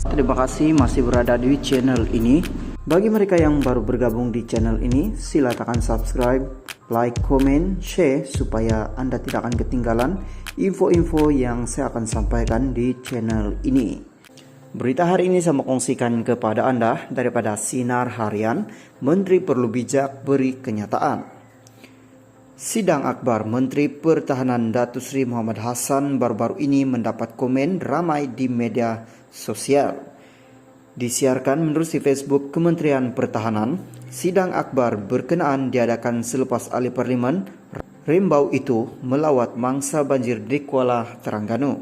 Terima kasih masih berada di channel ini. Bagi mereka yang baru bergabung di channel ini, silakan subscribe, like, comment, share supaya Anda tidak akan ketinggalan info-info yang saya akan sampaikan di channel ini. Berita hari ini saya mau kongsikan kepada Anda daripada Sinar Harian. Menteri perlu bijak beri kenyataan. Sidang Akbar Menteri Pertahanan Datuk Seri Muhammad Hassan baru-baru ini mendapat komen ramai di media sosial. Disiarkan menerusi Facebook Kementerian Pertahanan, sidang akbar berkenaan diadakan selepas ahli parlimen Rembau itu melawat mangsa banjir di Kuala Terengganu.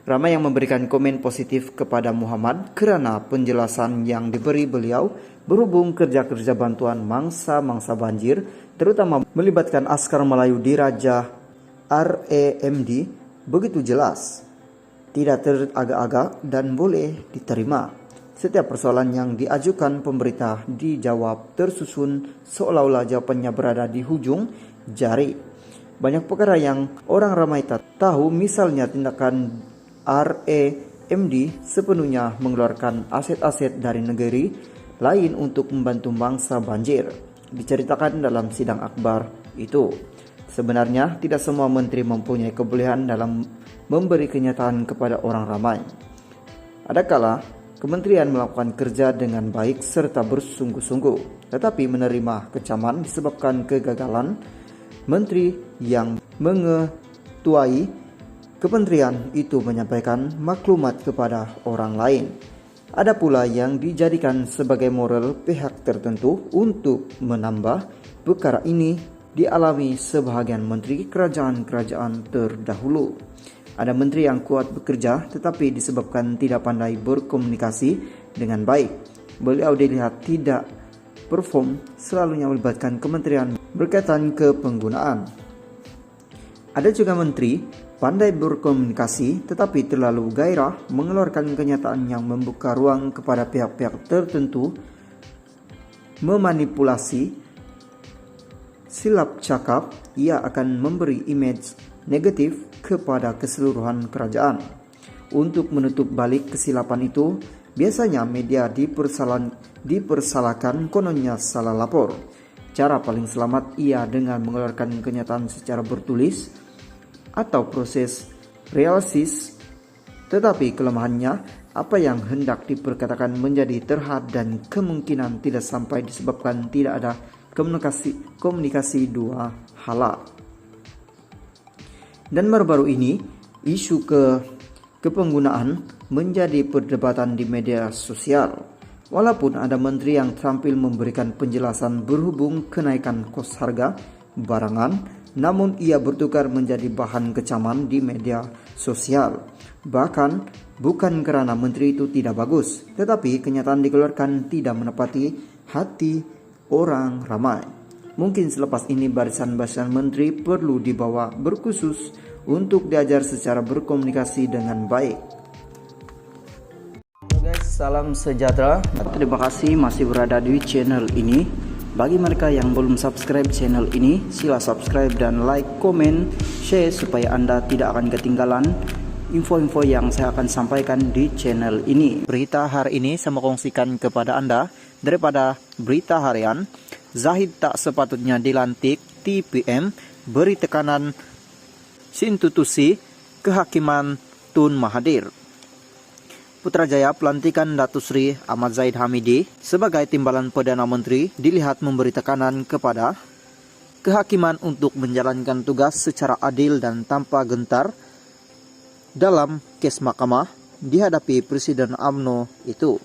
Ramai yang memberikan komen positif kepada Muhammad kerana penjelasan yang diberi beliau berhubung kerja-kerja bantuan mangsa-mangsa banjir, terutama melibatkan Askar Melayu Diraja RAMD, begitu jelas, tidak teragak-agak dan boleh diterima. Setiap persoalan yang diajukan pemerintah dijawab tersusun seolah-olah jawabannya berada di hujung jari. Banyak perkara yang orang ramai tak tahu, misalnya tindakan RAMD sepenuhnya mengeluarkan aset-aset dari negeri lain untuk membantu bangsa banjir. Diceritakan dalam sidang akbar itu, sebenarnya tidak semua menteri mempunyai kebolehan dalam memberi kenyataan kepada orang ramai. Adakala kementerian melakukan kerja dengan baik serta bersungguh-sungguh, tetapi menerima kecaman disebabkan kegagalan menteri yang mengetuai kementerian itu menyampaikan maklumat kepada orang lain. Ada pula yang dijadikan sebagai moral pihak tertentu untuk menambah. Perkara ini dialami sebahagian menteri kerajaan-kerajaan terdahulu. Ada menteri yang kuat bekerja tetapi disebabkan tidak pandai berkomunikasi dengan baik, beliau dilihat tidak perform, selalunya melibatkan kementerian berkaitan ke penggunaan. Ada juga menteri pandai berkomunikasi tetapi terlalu gairah mengeluarkan kenyataan yang membuka ruang kepada pihak-pihak tertentu memanipulasi. Silap cakap, ia akan memberi image negatif kepada keseluruhan kerajaan. Untuk menutup balik kesilapan itu, biasanya media dipersalahkan kononnya salah lapor. Cara paling selamat ia dengan mengeluarkan kenyataan secara bertulis atau proses realisis. Tetapi kelemahannya, apa yang hendak diperkatakan menjadi terhad dan kemungkinan tidak sampai disebabkan tidak ada komunikasi dua hala. Dan baru-baru ini, isu kepenggunaan menjadi perdebatan di media sosial. Walaupun ada menteri yang tampil memberikan penjelasan berhubung kenaikan kos harga barangan, namun ia bertukar menjadi bahan kecaman di media sosial. Bahkan bukan kerana menteri itu tidak bagus, tetapi kenyataan dikeluarkan tidak menepati hati orang ramai. Mungkin selepas ini barisan-barisan menteri perlu dibawa berkhusus untuk diajar secara berkomunikasi dengan baik. Guys, salam sejahtera. Terima kasih masih berada di channel ini. Bagi mereka yang belum subscribe channel ini, sila subscribe dan like, komen, share supaya Anda tidak akan ketinggalan info-info yang saya akan sampaikan di channel ini. Berita hari ini saya mau kongsikan kepada Anda daripada Berita Harian. Zahid tak sepatutnya dilantik TPM, beri tekanan institusi kehakiman Tun Mahathir. Putrajaya pelantikan Datuk Seri Ahmad Zahid Hamidi sebagai timbalan Perdana Menteri dilihat memberi tekanan kepada kehakiman untuk menjalankan tugas secara adil dan tanpa gentar dalam kes mahkamah dihadapi Presiden UMNO itu.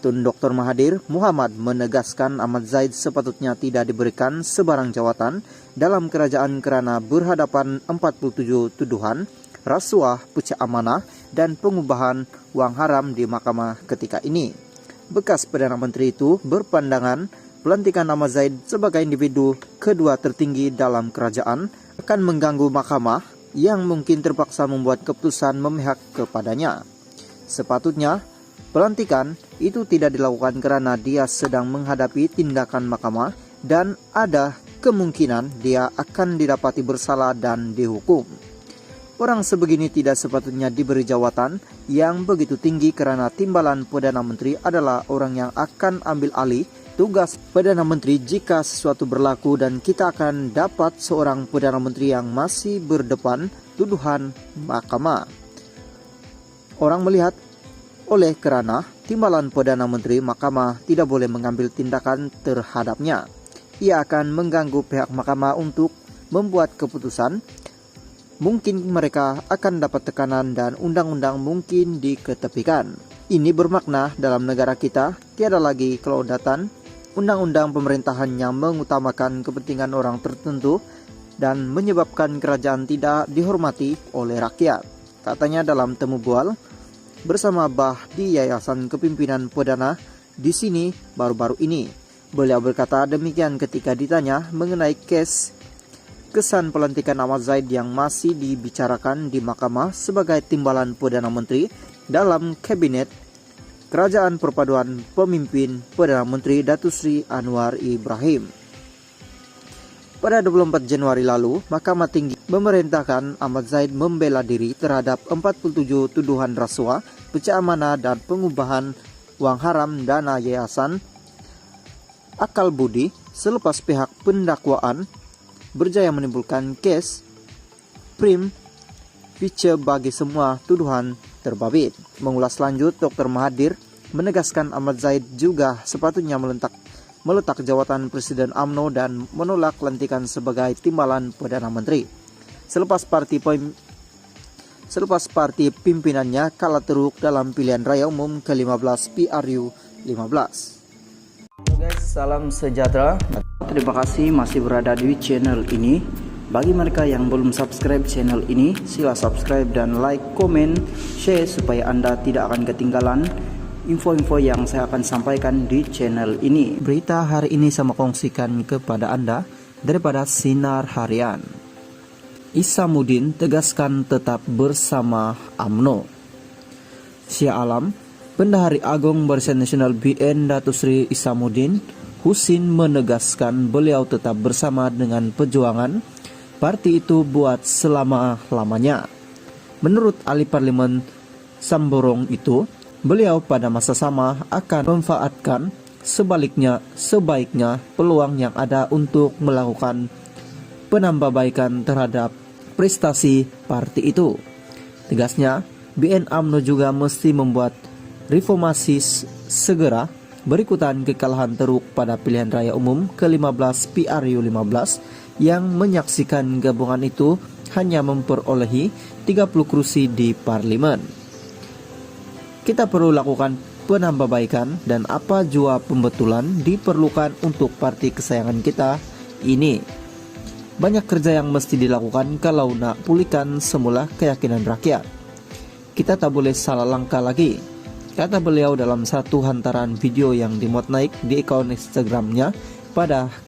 Tun Dr. Mahathir Muhammad menegaskan Ahmad Zahid sepatutnya tidak diberikan sebarang jawatan dalam kerajaan kerana berhadapan 47 tuduhan rasuah, pecah amanah dan pengubahan wang haram di mahkamah ketika ini. Bekas Perdana Menteri itu berpandangan pelantikan Ahmad Zahid sebagai individu kedua tertinggi dalam kerajaan akan mengganggu mahkamah yang mungkin terpaksa membuat keputusan memihak kepadanya. Sepatutnya pelantikan itu tidak dilakukan kerana dia sedang menghadapi tindakan mahkamah dan ada kemungkinan dia akan didapati bersalah dan dihukum. Orang sebegini tidak sepatutnya diberi jawatan yang begitu tinggi karena timbalan Perdana Menteri adalah orang yang akan ambil alih tugas Perdana Menteri jika sesuatu berlaku dan kita akan dapat seorang Perdana Menteri yang masih berdepan tuduhan mahkamah. Orang melihat oleh kerana timbalan Perdana Menteri, mahkamah tidak boleh mengambil tindakan terhadapnya. Ia akan mengganggu pihak mahkamah untuk membuat keputusan. Mungkin mereka akan dapat tekanan dan undang-undang mungkin diketepikan. Ini bermakna dalam negara kita tiada lagi kedaulatan, undang-undang pemerintahan yang mengutamakan kepentingan orang tertentu dan menyebabkan kerajaan tidak dihormati oleh rakyat. Katanya dalam temu bual bersama Bah di Yayasan Kepimpinan Perdana di sini baru-baru ini. Beliau berkata demikian ketika ditanya mengenai kesan pelantikan Ahmad Zaid yang masih dibicarakan di mahkamah sebagai timbalan Perdana Menteri dalam Kabinet Kerajaan Perpaduan Pemimpin Perdana Menteri Datuk Seri Anwar Ibrahim. Pada 24 Januari lalu, Mahkamah Tinggi memerintahkan Ahmad Zaid membela diri terhadap 47 tuduhan rasuah, pecah amanah dan pengubahan wang haram dana yayasan akal budi selepas pihak pendakwaan berjaya menimbulkan kes prim pice bagi semua tuduhan terbabit. Mengulas lanjut, Dr. Mahathir menegaskan Ahmad Zaid juga sepatutnya meletak jawatan Presiden UMNO dan menolak lantikan sebagai timbalan Perdana Menteri. Selepas parti pimpinannya kalah teruk dalam pilihan raya umum ke-15 PRU 15. Guys, salam sejahtera. Terima kasih masih berada di channel ini. Bagi mereka yang belum subscribe channel ini, sila subscribe dan like, komen, share supaya Anda tidak akan ketinggalan info-info yang saya akan sampaikan di channel ini. Berita hari ini saya kongsikan kepada Anda daripada Sinar Harian. Isamuddin tegaskan tetap bersama UMNO. Syah Alam, Bendahari Agung Barisan Nasional BN Datuk Seri Isamuddin Husin menegaskan beliau tetap bersama dengan perjuangan parti itu buat selama-lamanya. Menurut ahli parlimen Samborong itu, beliau pada masa sama akan memanfaatkan sebaiknya peluang yang ada untuk melakukan penambahbaikan terhadap prestasi parti itu. Tegasnya, BN UMNO juga mesti membuat reformasi segera berikutan kekalahan teruk pada pilihan raya umum ke-15 PRU 15 yang menyaksikan gabungan itu hanya memperolehi 30 kursi di parlimen. Kita perlu lakukan penambahbaikan dan apa jua pembetulan diperlukan untuk parti kesayangan kita ini. Banyak kerja yang mesti dilakukan kalau nak pulihkan semula keyakinan rakyat. Kita tak boleh salah langkah lagi, kata beliau dalam satu hantaran video yang dimuat naik di akun Instagramnya pada